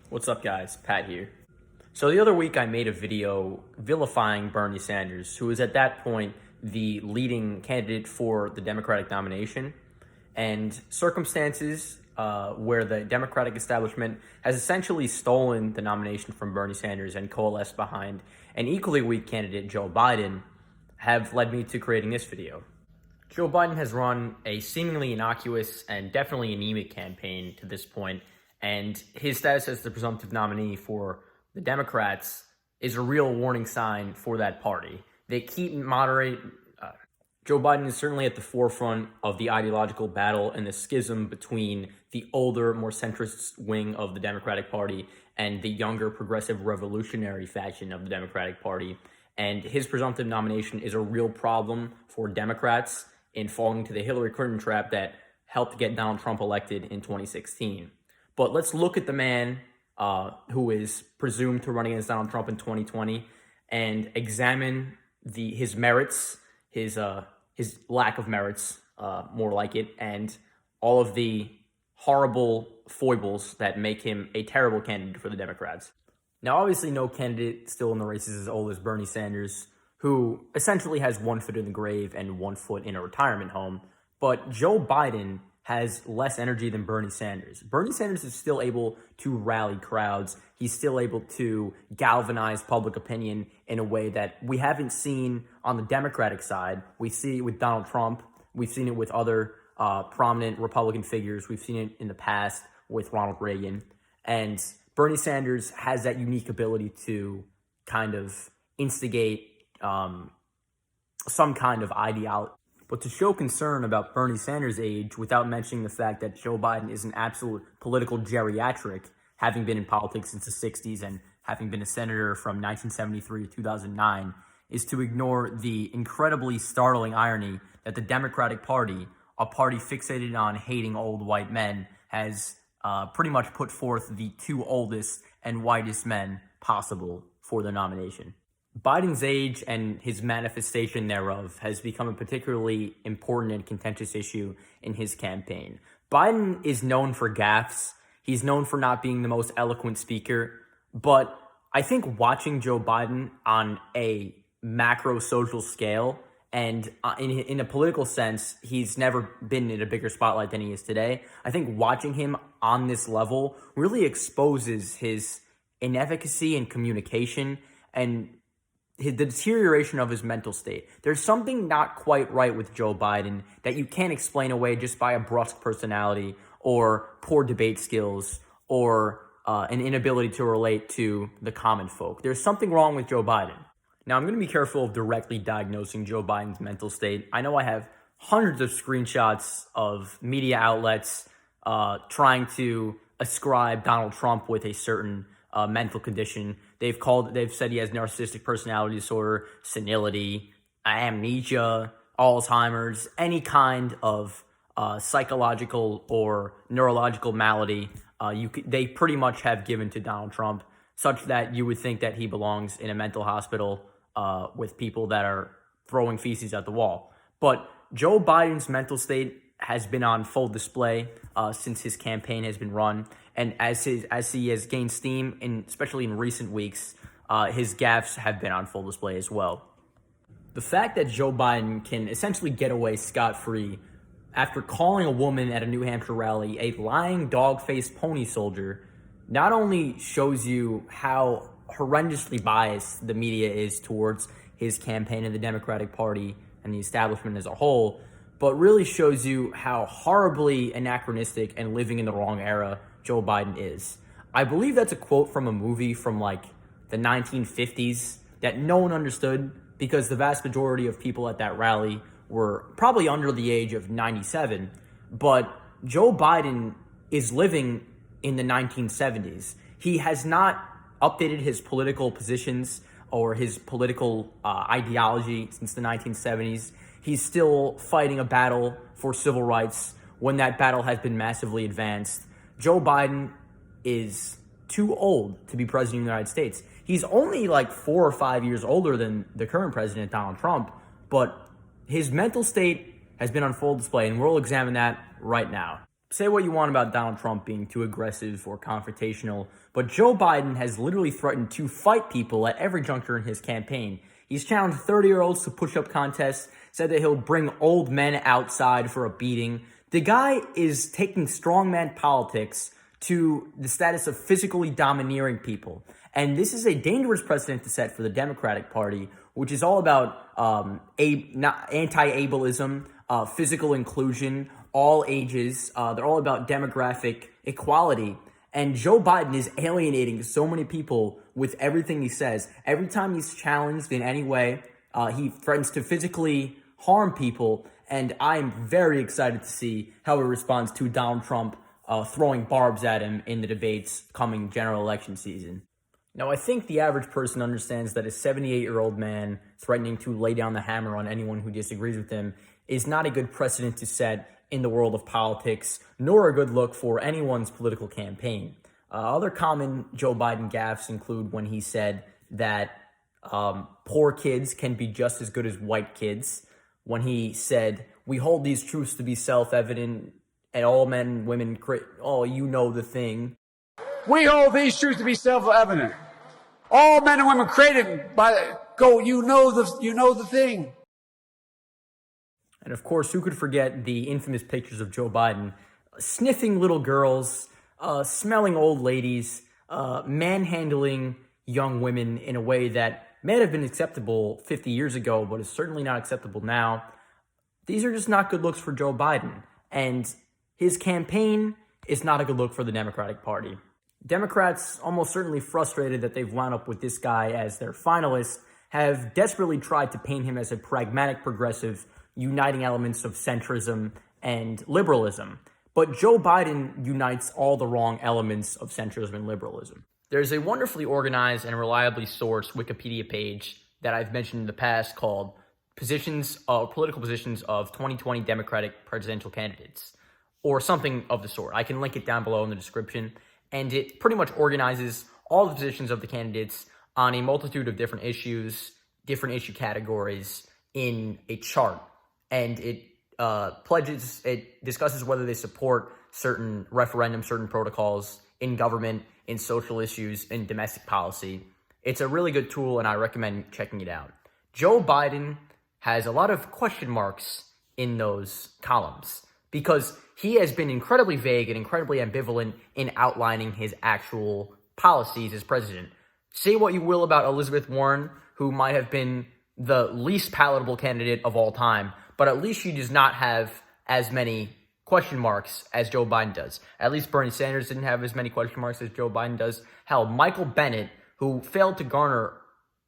What's up, guys? Pat here. So the other week I made a video vilifying Bernie Sanders, who was at that point the leading candidate for the Democratic nomination, and circumstances where the Democratic establishment has essentially stolen the nomination from Bernie Sanders and coalesced behind an equally weak candidate, Joe Biden, have led me to creating this video. Joe Biden has run a seemingly innocuous and definitely anemic campaign to this point, and his status as the presumptive nominee for the Democrats is a real warning sign for that party. They keep moderating. Joe Biden is certainly at the forefront of the ideological battle and the schism between the older, more centrist wing of the Democratic Party and the younger, progressive, revolutionary faction of the Democratic Party. And his presumptive nomination is a real problem for Democrats in falling to the Hillary Clinton trap that helped get Donald Trump elected in 2016. But let's look at the man who is presumed to run against Donald Trump in 2020 and examine his merits, his lack of merits, more like it, and all of the horrible foibles that make him a terrible candidate for the Democrats. Now, obviously, no candidate still in the race is as old as Bernie Sanders, who essentially has 1 foot in the grave and 1 foot in a retirement home. But Joe Biden has less energy than Bernie Sanders. Bernie Sanders is still able to rally crowds. He's still able to galvanize public opinion in a way that we haven't seen on the Democratic side. We see it with Donald Trump. We've seen it with other prominent Republican figures. We've seen it in the past with Ronald Reagan. And Bernie Sanders has that unique ability to kind of instigate some kind of ideology. But to show concern about Bernie Sanders' age without mentioning the fact that Joe Biden is an absolute political geriatric, having been in politics since the 60s and having been a senator from 1973 to 2009, is to ignore the incredibly startling irony that the Democratic Party, a party fixated on hating old white men, has pretty much put forth the two oldest and whitest men possible for the nomination. Biden's age and his manifestation thereof has become a particularly important and contentious issue in his campaign. Biden is known for gaffes. He's known for not being the most eloquent speaker. But I think watching Joe Biden on a macro social scale and in a political sense, he's never been in a bigger spotlight than he is today. I think watching him on this level really exposes his inefficacy in communication and the deterioration of his mental state. There's something not quite right with Joe Biden that you can't explain away just by a brusque personality or poor debate skills or an inability to relate to the common folk. There's something wrong with Joe Biden. Now, I'm going to be careful of directly diagnosing Joe Biden's mental state. I know I have hundreds of screenshots of media outlets trying to ascribe Donald Trump with a certain mental condition. They've said he has narcissistic personality disorder, senility, amnesia, Alzheimer's, any kind of psychological or neurological malady. They pretty much have given to Donald Trump, such that you would think that he belongs in a mental hospital with people that are throwing feces at the wall. But Joe Biden's mental state has been on full display since his campaign has been run, and as he has gained steam, especially in recent weeks, his gaffes have been on full display as well. The fact that Joe Biden can essentially get away scot-free after calling a woman at a New Hampshire rally a lying dog-faced pony soldier not only shows you how horrendously biased the media is towards his campaign and the Democratic Party and the establishment as a whole, but really shows you how horribly anachronistic and living in the wrong era Joe Biden is. I believe that's a quote from a movie from like the 1950s that no one understood because the vast majority of people at that rally were probably under the age of 97. But Joe Biden is living in the 1970s. He has not updated his political positions or his political ideology since the 1970s. He's still fighting a battle for civil rights when that battle has been massively advanced. Joe Biden is too old to be president of the United States. He's only like 4 or 5 years older than the current president, Donald Trump, but his mental state has been on full display, and we'll examine that right now. say what you want about Donald Trump being too aggressive or confrontational, but Joe Biden has literally threatened to fight people at every juncture in his campaign. He's challenged 30-year-olds to push-up contests, said that he'll bring old men outside for a beating. The guy is taking strongman politics to the status of physically domineering people. And this is a dangerous precedent to set for the Democratic Party, which is all about anti-ableism, physical inclusion, all ages. They're all about demographic equality. And Joe Biden is alienating so many people with everything he says. Every time he's challenged in any way, he threatens to physically harm people. And I'm very excited to see how he responds to Donald Trump throwing barbs at him in the debates coming general election season. Now, I think the average person understands that a 78-year-old man threatening to lay down the hammer on anyone who disagrees with him is not a good precedent to set in the world of politics, nor a good look for anyone's political campaign. Other common Joe Biden gaffes include when he said that poor kids can be just as good as white kids, when he said, "We hold these truths to be self-evident, and all men and women, you know the thing." We hold these truths to be self-evident. All men and women created by you know the thing. And of course, who could forget the infamous pictures of Joe Biden sniffing little girls, smelling old ladies, manhandling young women in a way that may have been acceptable 50 years ago, but is certainly not acceptable now. These are just not good looks for Joe Biden. And his campaign is not a good look for the Democratic Party. Democrats, almost certainly frustrated that they've wound up with this guy as their finalist, have desperately tried to paint him as a pragmatic progressive, uniting elements of centrism and liberalism. But Joe Biden unites all the wrong elements of centrism and liberalism. There's a wonderfully organized and reliably sourced Wikipedia page that I've mentioned in the past called Political Positions of 2020 Democratic Presidential Candidates, or something of the sort. I can link it down below in the description. And it pretty much organizes all the positions of the candidates on a multitude of different issues, different issue categories in a chart. And it discusses whether they support certain referendums, certain protocols in government, in social issues, in domestic policy. It's a really good tool, and I recommend checking it out. Joe Biden has a lot of question marks in those columns because he has been incredibly vague and incredibly ambivalent in outlining his actual policies as president. Say what you will about Elizabeth Warren, who might have been the least palatable candidate of all time, but at least she does not have as many question marks as Joe Biden does. At least Bernie Sanders didn't have as many question marks as Joe Biden does. Hell, Michael Bennet, who failed to garner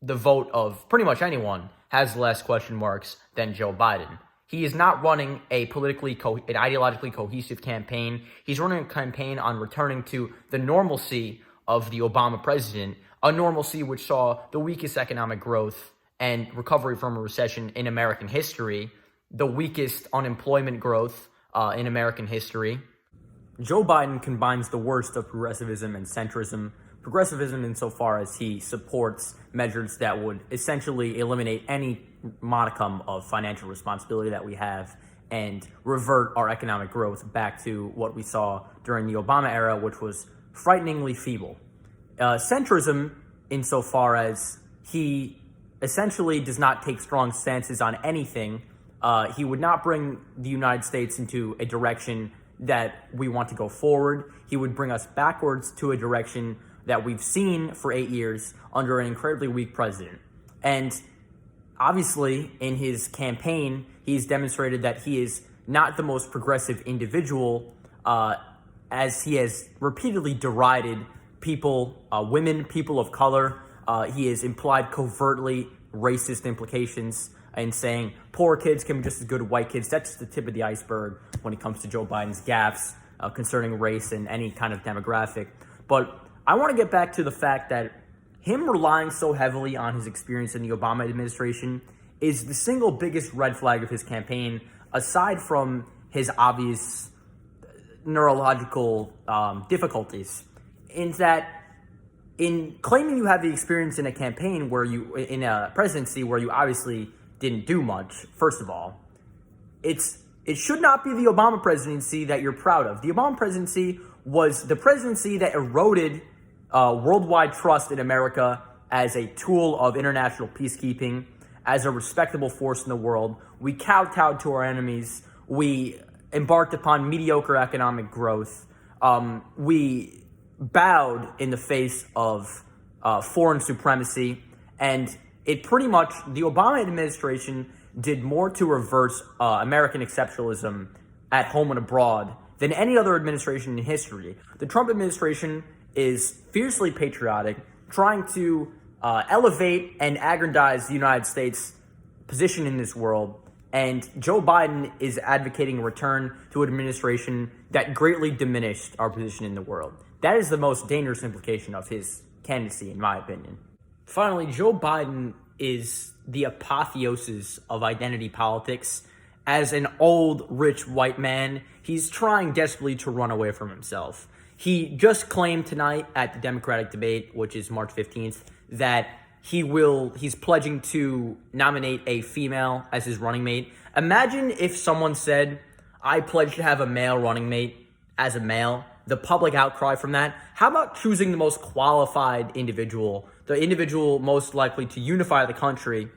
the vote of pretty much anyone, has less question marks than Joe Biden. He is not running an ideologically cohesive campaign. He's running a campaign on returning to the normalcy of the Obama president, a normalcy which saw the weakest economic growth and recovery from a recession in American history, the weakest unemployment growth in American history. Joe Biden combines the worst of progressivism and centrism. Progressivism insofar as he supports measures that would essentially eliminate any modicum of financial responsibility that we have and revert our economic growth back to what we saw during the Obama era, which was frighteningly feeble. Centrism insofar as he essentially does not take strong stances on anything. He would not bring the United States into a direction that we want to go forward. He would bring us backwards to a direction that we've seen for 8 years under an incredibly weak president. And obviously, in his campaign, he's demonstrated that he is not the most progressive individual, as he has repeatedly derided people, women, people of color. He has implied covertly racist implications in saying poor kids can be just as good as white kids. That's just the tip of the iceberg when it comes to Joe Biden's gaffes concerning race and any kind of demographic. But I want to get back to the fact that him relying so heavily on his experience in the Obama administration is the single biggest red flag of his campaign, aside from his obvious neurological difficulties, in that in claiming you have the experience in a campaign in a presidency where you obviously didn't do much, first of all, it's It should not be the Obama presidency that you're proud of. The Obama presidency was the presidency that eroded worldwide trust in America as a tool of international peacekeeping, as a respectable force in the world. We kowtowed to our enemies. We embarked upon mediocre economic growth. We bowed in the face of foreign supremacy. And it pretty much, the Obama administration did more to reverse American exceptionalism at home and abroad than any other administration in history. The Trump administration is fiercely patriotic, trying to elevate and aggrandize the United States' position in this world. And Joe Biden is advocating a return to an administration that greatly diminished our position in the world. That is the most dangerous implication of his candidacy, in my opinion. Finally, Joe Biden is the apotheosis of identity politics. As an old, rich white man, he's trying desperately to run away from himself. He just claimed tonight at the Democratic debate, which is March 15th, that he's pledging to nominate a female as his running mate. Imagine if someone said, I pledge to have a male running mate as a male. The public outcry from that. How about choosing the most qualified individual, the individual most likely to unify the country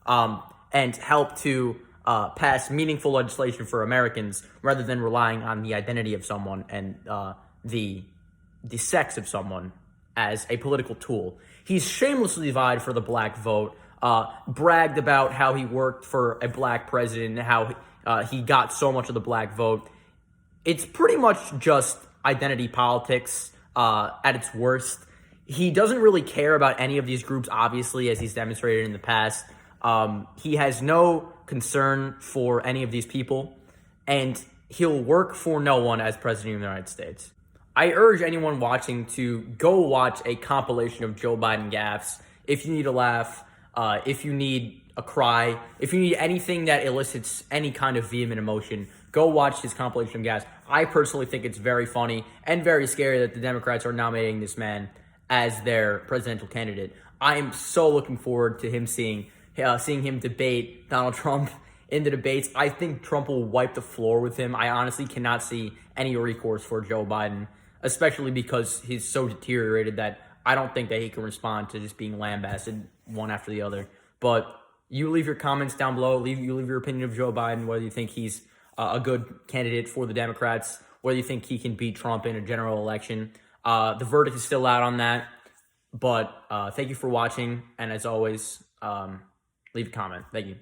and help to pass meaningful legislation for Americans, rather than relying on the identity of someone and the sex of someone as a political tool. He's shamelessly vied for the black vote, bragged about how he worked for a black president, how he got so much of the black vote. It's pretty much just identity politics at its worst. He doesn't really care about any of these groups, obviously, as he's demonstrated in the past. He has no concern for any of these people, and he'll work for no one as president of the United States. I urge anyone watching to go watch a compilation of Joe Biden gaffes. If you need a laugh, if you need a cry, if you need anything that elicits any kind of vehement emotion, go watch his compilation of gaffes. I personally think it's very funny and very scary that the Democrats are nominating this man as their presidential candidate. I am so looking forward to him seeing him debate Donald Trump in the debates. I think Trump will wipe the floor with him. I honestly cannot see any recourse for Joe Biden, especially because he's so deteriorated that I don't think that he can respond to just being lambasted one after the other. But you leave your comments down below. You leave your opinion of Joe Biden, whether you think he's a good candidate for the Democrats, whether you think he can beat Trump in a general election. The verdict is still out on that. But thank you for watching. And as always, leave a comment. Thank you.